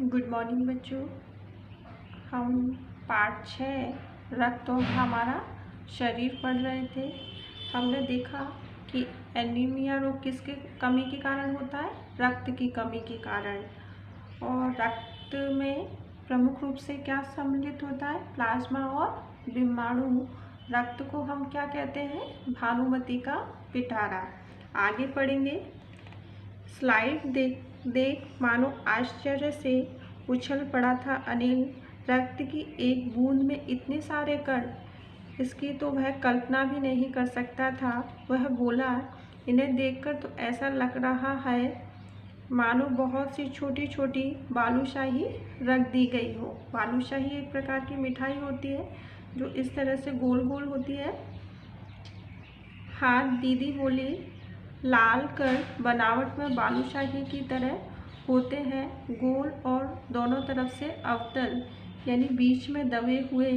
Good morning बच्चों। हम part 6 रक्त और हमारा शरीर पढ़ रहे थे। हमने देखा कि एनीमिया रोग किसके कमी के कारण होता है? रक्त की कमी के कारण। और रक्त में प्रमुख रूप से क्या सम्मिलित होता है? प्लाज्मा और विषाणु। रक्त को हम क्या कहते हैं? भानुमति का पिटारा। आगे पढ़ेंगे। स्लाइड देख मानो आश्चर्य से उछल पड़ा था अनिल। रक्त की एक बूंद में इतने सारे कण, इसकी तो वह कल्पना भी नहीं कर सकता था। वह बोला, इन्हें देखकर तो ऐसा लग रहा है मानो बहुत सी छोटी छोटी बालूशाही रख दी गई हो। बालूशाही एक प्रकार की मिठाई होती है जो इस तरह से गोल गोल होती है। हाँ, दीदी बोली, लाल कण बनावट में बालूशाही की तरह होते हैं, गोल और दोनों तरफ से अवतल यानी बीच में दबे हुए।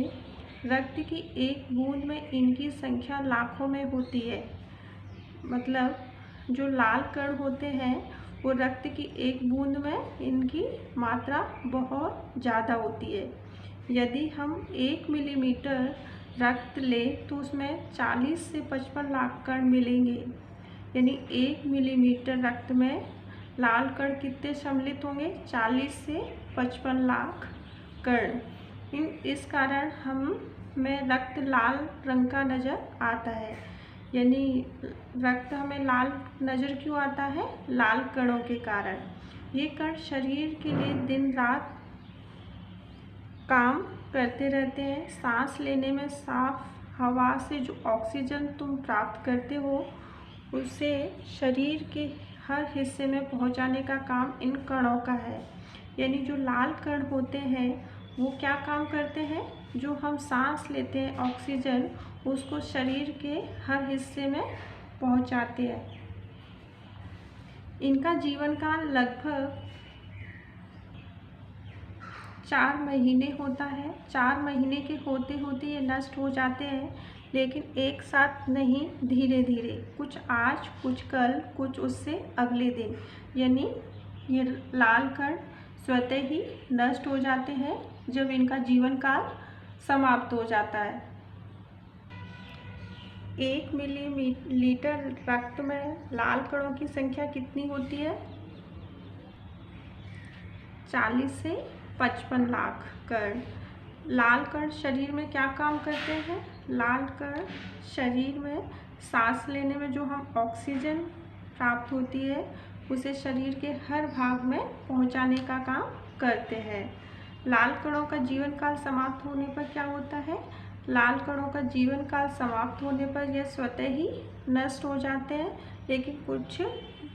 रक्त की एक बूंद में इनकी संख्या लाखों में होती है। मतलब जो लाल कण होते हैं वो रक्त की एक बूंद में इनकी मात्रा बहुत ज़्यादा होती है। यदि हम 1 मिलीमीटर रक्त लें तो उसमें 40 से 55 लाख कण मिलेंगे। यानी 1 मिलीमीटर रक्त में लाल कण कितने सम्मिलित होंगे? 40 से 55 लाख कण। इस कारण हमें रक्त लाल रंग का नज़र आता है। यानी रक्त हमें लाल नज़र क्यों आता है? लाल कणों के कारण। ये कण शरीर के लिए दिन रात काम करते रहते हैं। सांस लेने में साफ हवा से जो ऑक्सीजन तुम प्राप्त करते हो उसे शरीर के हर हिस्से में पहुंचाने का काम इन कणों का है। यानी जो लाल कण होते हैं वो क्या काम करते हैं? जो हम सांस लेते हैं ऑक्सीजन, उसको शरीर के हर हिस्से में पहुंचाते हैं। इनका जीवन काल लगभग 4 महीने होता है। 4 महीने के होते होते ये नष्ट हो जाते हैं, लेकिन एक साथ नहीं, धीरे धीरे, कुछ आज, कुछ कल, कुछ उससे अगले दिन। यानी ये लाल कण स्वतः ही नष्ट हो जाते हैं जब इनका जीवन काल समाप्त हो जाता है। 1 मिलीलीटर रक्त में लाल कणों की संख्या कितनी होती है? 40 से 55 लाख कण। लाल कण शरीर में क्या काम करते हैं? लाल कण शरीर में सांस लेने में जो हम ऑक्सीजन प्राप्त होती है उसे शरीर के हर भाग में पहुंचाने का काम करते हैं। लाल कणों का जीवन काल समाप्त होने पर क्या होता है? लाल कणों का जीवन काल समाप्त होने पर यह स्वतः ही नष्ट हो जाते हैं, लेकिन कुछ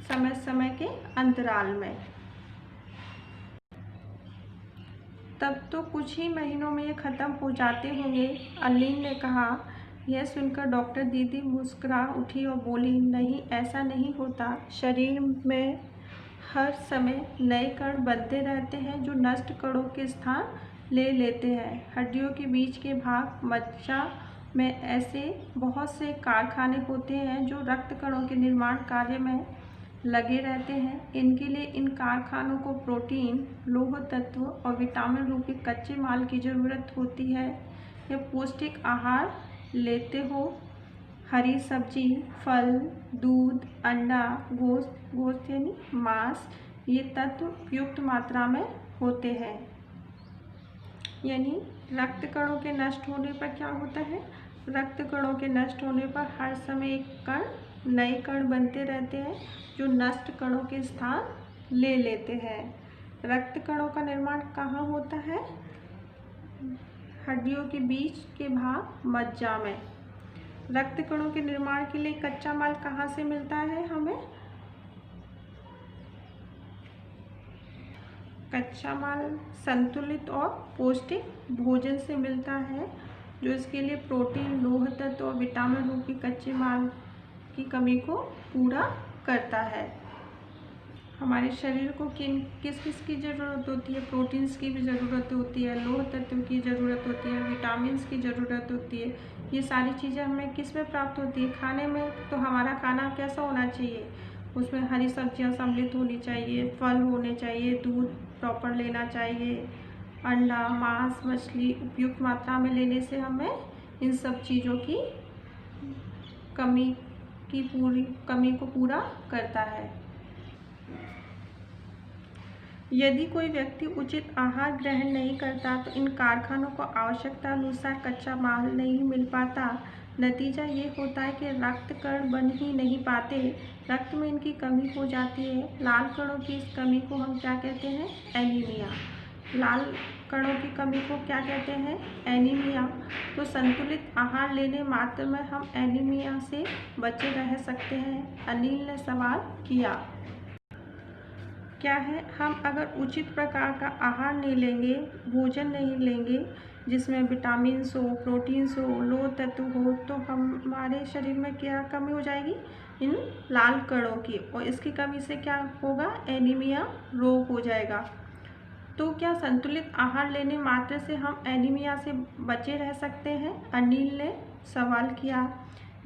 समय के अंतराल में। तब तो कुछ ही महीनों में ये ख़त्म हो जाते होंगे, अलीन ने कहा। यह सुनकर डॉक्टर दीदी मुस्कुरा उठी और बोली, नहीं, ऐसा नहीं होता। शरीर में हर समय नए कण बनते रहते हैं जो नष्ट कणों के स्थान ले लेते हैं। हड्डियों के बीच के भाग मज्जा में ऐसे बहुत से कारखाने होते हैं जो रक्त कणों के निर्माण कार्य में लगे रहते हैं। इनके लिए इन कारखानों को प्रोटीन, लौह तत्व और विटामिन रूपी कच्चे माल की ज़रूरत होती है। यह पौष्टिक आहार लेते हो, हरी सब्जी, फल, दूध, अंडा, गोश्त यानी मांस, ये तत्व युक्त मात्रा में होते हैं। यानी रक्त कणों के नष्ट होने पर क्या होता है? रक्त कणों के नष्ट होने पर हर समय एक कण, नए कण बनते रहते हैं जो नष्ट कणों के स्थान ले लेते हैं। रक्त कणों का निर्माण कहाँ होता है? हड्डियों के बीच के भाग मज्जा में। रक्त कणों के निर्माण के लिए कच्चा माल कहाँ से मिलता है हमें? कच्चा माल संतुलित और पौष्टिक भोजन से मिलता है जो इसके लिए प्रोटीन, लौह तत्व और विटामिन रूपी कच्चे माल की कमी को पूरा करता है। हमारे शरीर को किस किस की ज़रूरत होती है? प्रोटीन्स की भी ज़रूरत होती है, लौह तत्व की ज़रूरत होती है, विटामिन्स की ज़रूरत होती है। ये सारी चीज़ें हमें किस में प्राप्त होती है? खाने में। तो हमारा खाना कैसा होना चाहिए? उसमें हरी सब्जियां सम्मिलित होनी चाहिए, फल होने चाहिए, दूध प्रॉपर लेना चाहिए, अंडा, मांस, मछली उपयुक्त मात्रा में लेने से हमें इन सब चीज़ों की कमी को पूरा करता है। यदि कोई व्यक्ति उचित आहार ग्रहण नहीं करता तो इन कारखानों को आवश्यकता अनुसार कच्चा माल नहीं मिल पाता। नतीजा ये होता है कि रक्त कण बन ही नहीं पाते, रक्त में इनकी कमी हो जाती है। लाल कणों की इस कमी को हम क्या कहते हैं? एनीमिया। लाल कणों की कमी को क्या कहते हैं? एनीमिया। तो संतुलित आहार लेने मात्र में हम एनीमिया से बचे रह सकते हैं। अनिल ने सवाल किया, क्या है, हम अगर उचित प्रकार का आहार नहीं लेंगे, भोजन नहीं लेंगे जिसमें विटामिन्स हो, प्रोटीन्स हो, लोह तत्व हो, तो हमारे शरीर में क्या कमी हो जाएगी? इन लाल कणों की, और इसकी कमी से क्या होगा? एनीमिया रोग हो जाएगा। तो क्या संतुलित आहार लेने मात्र से हम एनीमिया से बचे रह सकते हैं? अनिल ने सवाल किया।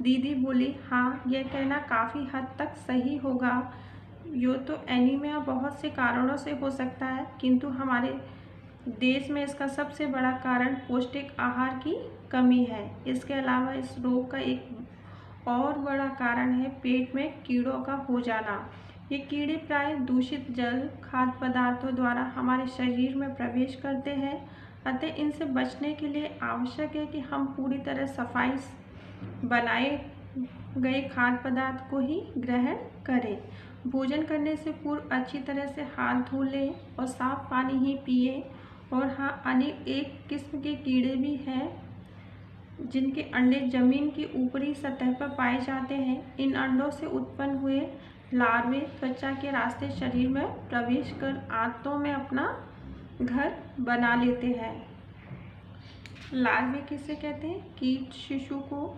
दीदी बोली, हाँ, यह कहना काफ़ी हद तक सही होगा। यो तो एनीमिया बहुत से कारणों से हो सकता है, किंतु हमारे देश में इसका सबसे बड़ा कारण पौष्टिक आहार की कमी है। इसके अलावा इस रोग का एक और बड़ा कारण है पेट में कीड़ों का हो जाना। ये कीड़े प्राय दूषित जल, खाद्य पदार्थों द्वारा हमारे शरीर में प्रवेश करते हैं। अतः इनसे बचने के लिए आवश्यक है कि हम पूरी तरह सफाई बनाए गए खाद्य पदार्थ को ही ग्रहण करें। भोजन करने से पूर्व अच्छी तरह से हाथ धो लें और साफ पानी ही पिए। और हाँ, अनेक एक किस्म के कीड़े भी हैं जिनके अंडे जमीन की ऊपरी सतह पर पाए जाते हैं। इन अंडों से उत्पन्न हुए लार्वे त्वचा के रास्ते शरीर में प्रवेश कर आंतों में अपना घर बना लेते हैं। लार्वे किसे कहते हैं? कीट शिशु को।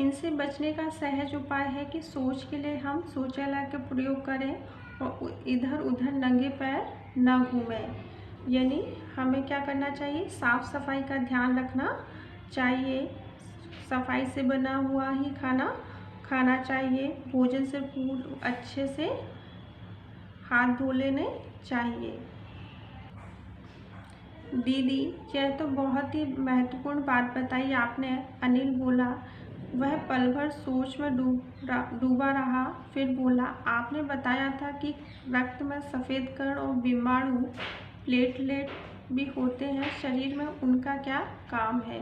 इनसे बचने का सहज उपाय है कि शौच के लिए हम शौचालय का प्रयोग करें और इधर उधर नंगे पैर न घूमें। यानी हमें क्या करना चाहिए? साफ सफाई का ध्यान रखना चाहिए। सफाई से बना हुआ ही खाना खाना चाहिए। भोजन से पूर्व अच्छे से हाथ धो लेने चाहिए। दीदी, यह तो बहुत ही महत्वपूर्ण बात बताई आपने। अनिल बोला। वह पल भर सोच में डूबा रहा, फिर बोला, आपने बताया था कि रक्त में सफ़ेद कण और विषाणु प्लेटलेट भी होते हैं, शरीर में उनका क्या काम है?